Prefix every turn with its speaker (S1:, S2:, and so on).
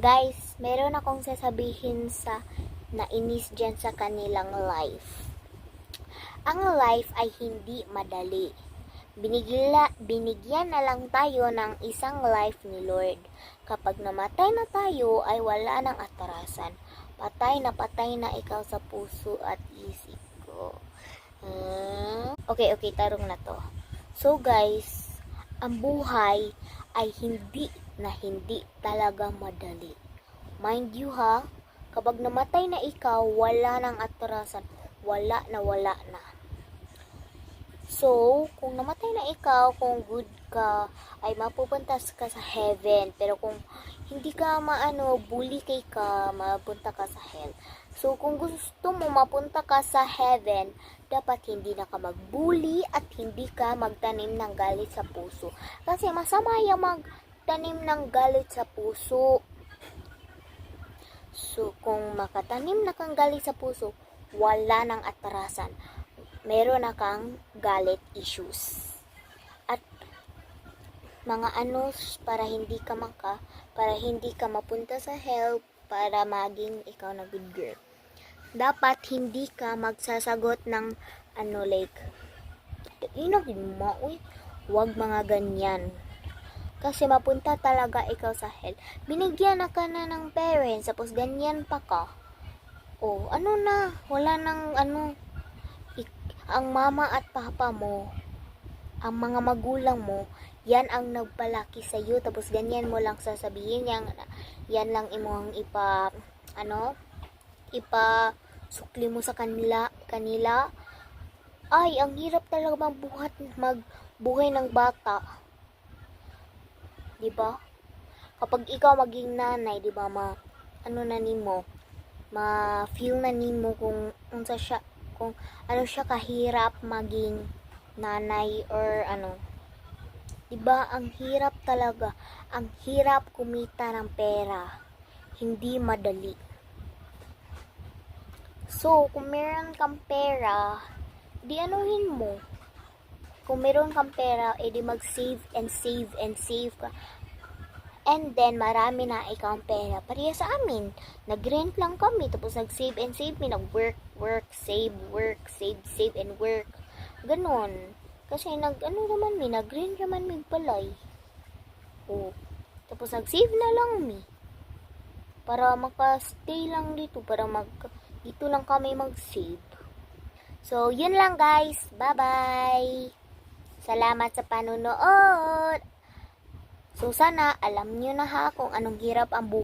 S1: Guys, meron akong sasabihin sa nainis dyan sa kanilang life. Ang life ay hindi madali. Binigyan na lang tayo ng isang life ni Lord. Kapag namatay na tayo ay wala nang atrasan. Patay na ikaw sa puso at isip ko. Okay, tarong na to. So guys, ang buhay ay hindi talaga madali. Mind you ha, kapag namatay na ikaw, wala nang atrasan. Wala na. So, kung namatay na ikaw, kung good ka, ay mapupunta ka sa heaven. Pero kung hindi ka bully kay ka, mapunta ka sa hell. So, kung gusto mo mapunta ka sa heaven, dapat hindi na ka magbully at hindi ka magtanim ng galit sa puso. Kasi masama yung magtanim ng galit sa puso. So, kung makatanim na kang galit sa puso, wala nang atrasan. Meron na kang galit issues. At mga para hindi ka mapunta sa hell, para maging ikaw na good girl. Dapat hindi ka magsasagot ng wag mga ganyan. Kasi mapunta talaga ikaw sa hell. Binigyan na ka na ng parents, tapos ganyan pa ka. Wala nang ang mama at papa mo, ang mga magulang mo, yan ang nagpalaki sa iyo, tapos ganyan mo lang sasabihin, yan lang imong sukli mo sa kanila. Ay, ang hirap talaga magbuhay ng bata. 'Di ba? Kapag ikaw maging nanay, 'di ba, ma-feel na nimo kung siya kahirap maging nanay or 'di ba? Ang hirap talaga. Ang hirap kumita ng pera. Hindi madali. So, kung meron kang pera, di mo. Kung meron kang pera, edi mag-save and save ka. And then, marami na ikaw ang pera. Pareha sa amin. Nag-rent lang kami. Tapos nag-save and save me. Nag-work, save, and work. Ganon. Kasi nag-rent naman mi palay. Tapos nag-save na lang mi. Para maka-stay lang dito. Dito lang kami mag-save. So, yun lang guys. Bye-bye. Salamat sa panonood. So, sana alam nyo na ha kung anong hirap ang buhay.